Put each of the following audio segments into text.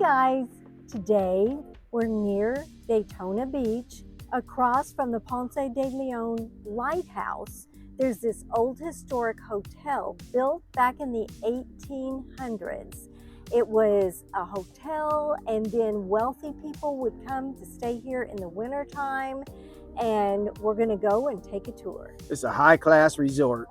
guys, today we're near Daytona Beach, across from the Ponce de Leon Lighthouse. There's this old historic hotel built back in the 1800s. It was a hotel, and then wealthy people would come to stay here in the wintertime, and we're going to go and take a tour. It's a high-class resort.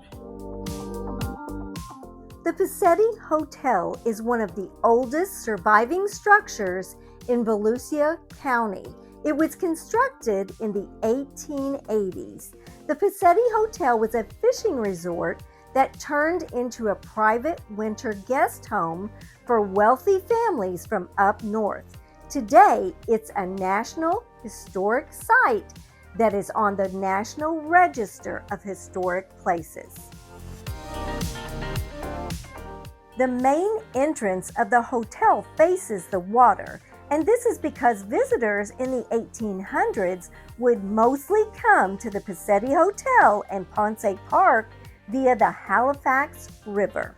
The Pacetti Hotel is one of the oldest surviving structures in Volusia County. It was constructed in the 1880s. The Pacetti Hotel was a fishing resort that turned into a private winter guest home for wealthy families from up north. Today, it's a National Historic Site that is on the National Register of Historic Places. The main entrance of the hotel faces the water, and this is because visitors in the 1800s would mostly come to the Pacetti Hotel and Ponce Park via the Halifax River.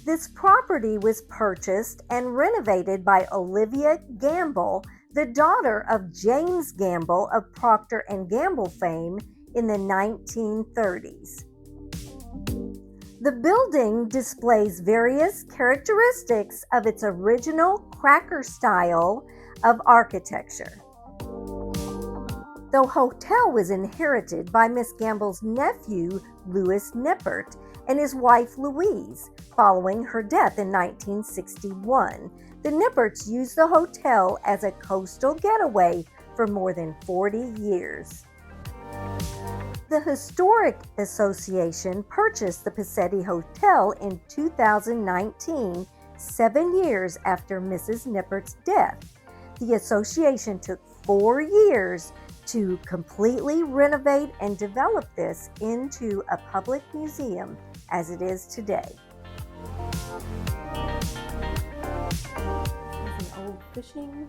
This property was purchased and renovated by Olivia Gamble, the daughter of James Gamble of Procter & Gamble fame, in the 1930s. The building displays various characteristics of its original Cracker style of architecture. The hotel was inherited by Miss Gamble's nephew, Louis Nippert, and his wife, Louise, following her death in 1961. The Nipperts used the hotel as a coastal getaway for more than 40 years. The Historic Association purchased the Pacetti Hotel in 2019, 7 years after Mrs. Nippert's death. The association took 4 years to completely renovate and develop this into a public museum as it is today. It's an old fishing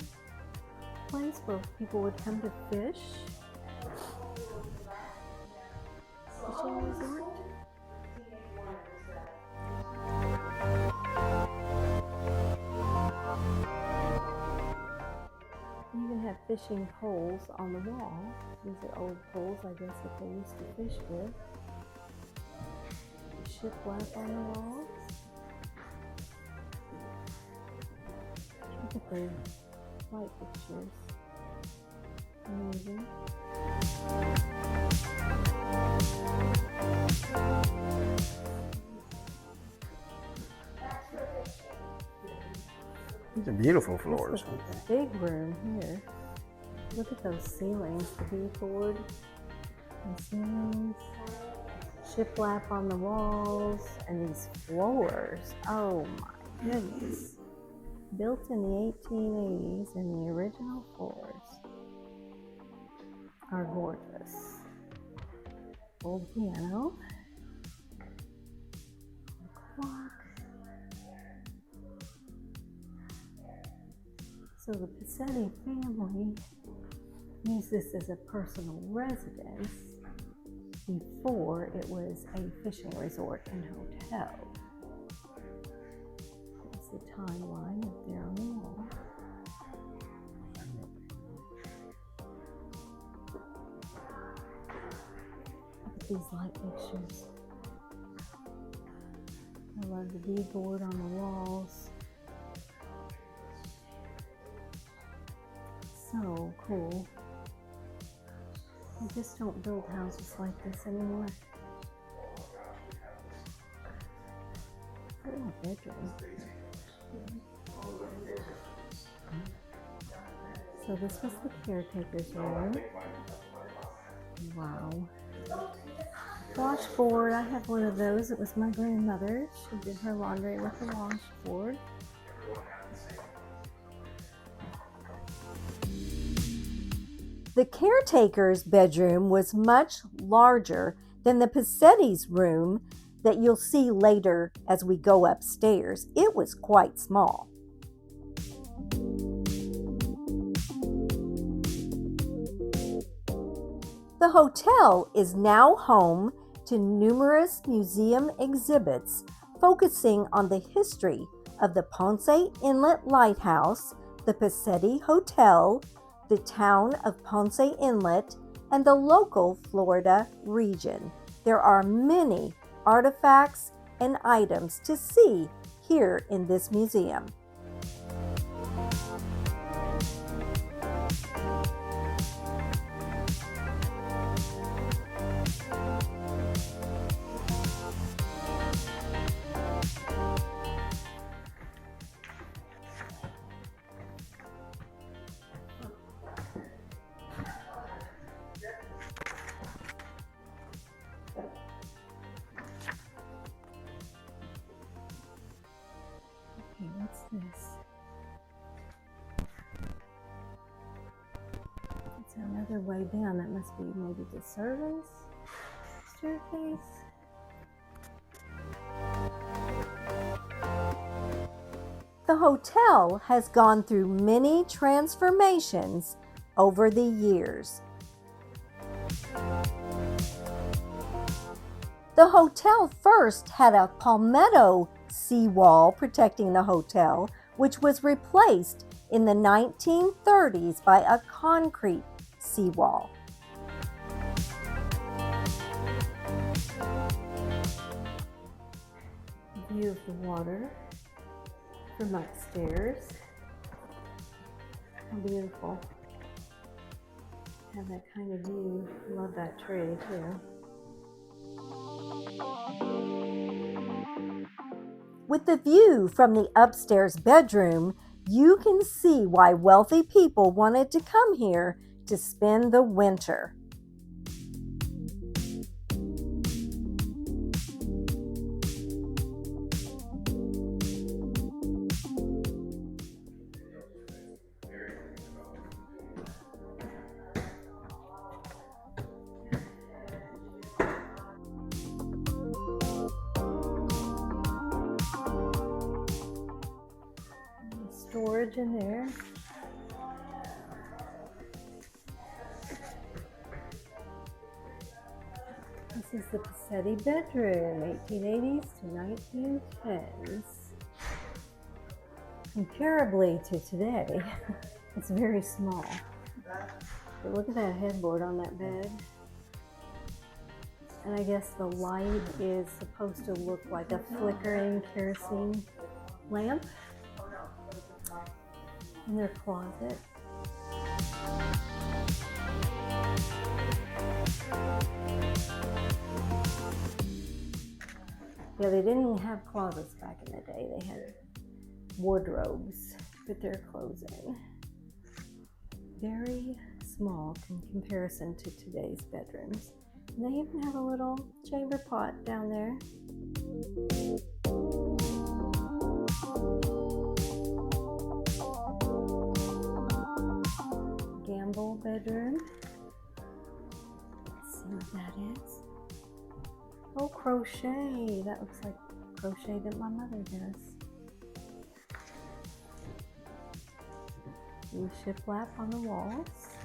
place where people would come to fish. Fishing resort. You even have fishing poles on the wall. These are old poles, I guess, that they used to fish with. Shiplap on the walls. Look at the light fixtures. Amazing. These are beautiful floors. Big room here. Look at those ceilings, the beadboard and ceilings, shiplap on the walls, and these floors. Oh my goodness. Built in the 1880s, and the original floors are gorgeous. Old piano. Clock. So the Pacetti family used this as a personal residence before it was a fishing resort and hotel. That's the timeline up there on the wall. Look at these light fixtures. I love the beadboard on the walls. So cool. They just don't build houses like this anymore. Look at my bedroom. So this was the caretaker's room. Wow. Washboard, I have one of those. It was my grandmother. She did her laundry with the washboard. The caretaker's bedroom was much larger than the Pacetti's room that you'll see later as we go upstairs. It was quite small. The hotel is now home to numerous museum exhibits focusing on the history of the Ponce Inlet Lighthouse, the Pacetti Hotel, the town of Ponce Inlet, and the local Florida region. There are many artifacts and items to see here in this museum. Okay, what's this? It's another way down. That must be maybe the servants' staircase. The hotel has gone through many transformations over the years. The hotel first had a palmetto seawall protecting the hotel, which was replaced in the 1930s by a concrete seawall. View of the water from upstairs. How beautiful. Have that kind of view. Love that tree too. With the view from the upstairs bedroom, you can see why wealthy people wanted to come here to spend the winter. Storage in there. This is the Pacetti bedroom, 1880s to 1910s. Comparably to today, it's very small. But look at that headboard on that bed. And I guess the light is supposed to look like a flickering kerosene lamp. In their closet. Yeah, they didn't have closets back in the day. They had wardrobes to put their clothes in. Very small in comparison to today's bedrooms. And they even have a little chamber pot down there. Bedroom. Let's see what that is. Oh, crochet. That looks like crochet that my mother does. New shiplap on the walls.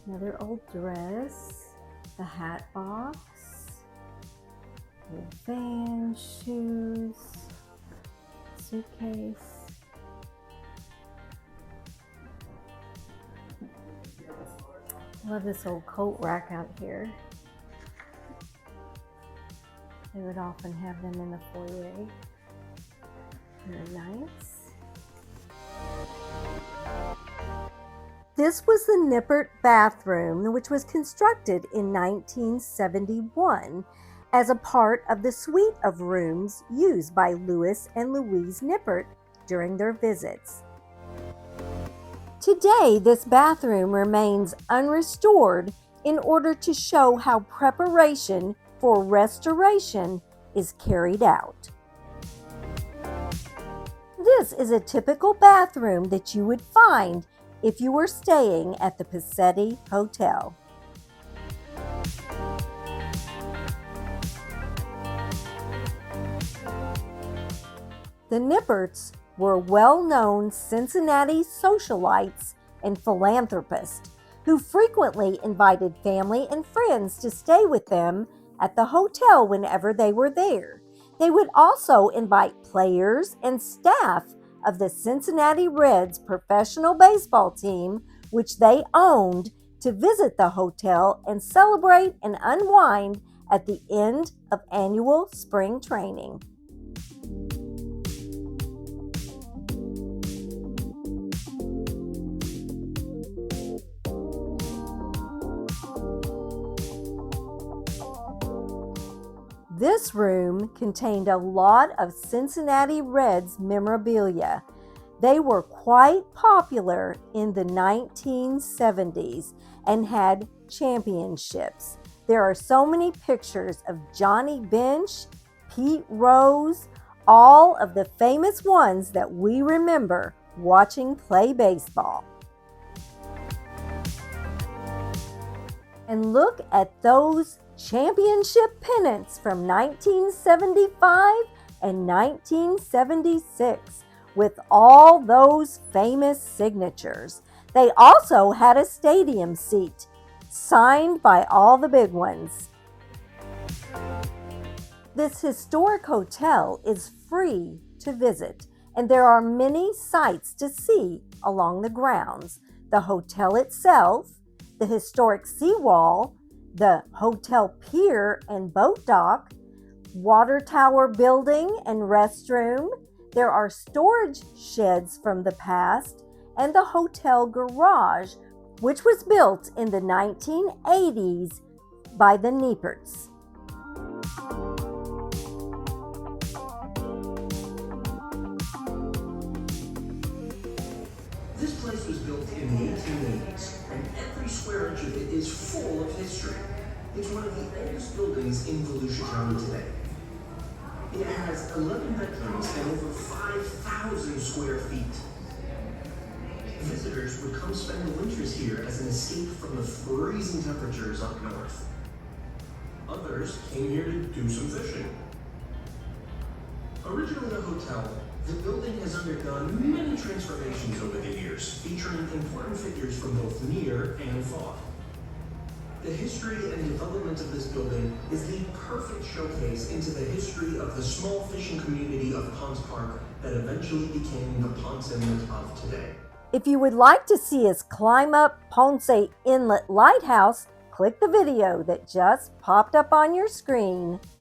Another old dress. The hat box. Old van, shoes, suitcase. I love this old coat rack out here. They would often have them in the foyer. They're nice. This was the Nippert bathroom, which was constructed in 1971 as a part of the suite of rooms used by Louis and Louise Nippert during their visits. Today, this bathroom remains unrestored in order to show how preparation for restoration is carried out. This is a typical bathroom that you would find if you were staying at the Pacetti Hotel. The Nipperts were well-known Cincinnati socialites and philanthropists who frequently invited family and friends to stay with them at the hotel whenever they were there. They would also invite players and staff of the Cincinnati Reds professional baseball team, which they owned, to visit the hotel and celebrate and unwind at the end of annual spring training. This room contained a lot of Cincinnati Reds memorabilia. They were quite popular in the 1970s and had championships. There are so many pictures of Johnny Bench, Pete Rose, all of the famous ones that we remember watching play baseball. And look at those championship pennants from 1975 and 1976 with all those famous signatures. They also had a stadium seat signed by all the big ones. This historic hotel is free to visit, and there are many sights to see along the grounds. The hotel itself, the historic seawall, the hotel pier and boat dock, water tower building and restroom. There are storage sheds from the past, and the hotel garage, which was built in the 1980s by the Nieperts. This place was built in the 1880s, and every square inch of it is full of history. It's one of the oldest buildings in Volusia County today. It has 11 bedrooms and over 5,000 square feet. Visitors would come spend the winters here as an escape from the freezing temperatures up north. Others came here to do some fishing. Originally a hotel, the building has undergone many transformations over the years, featuring important figures from both near and far. The history and development of this building is the perfect showcase into the history of the small fishing community of Ponce Park that eventually became the Ponce Inlet of today. If you would like to see us climb up Ponce Inlet Lighthouse, click the video that just popped up on your screen.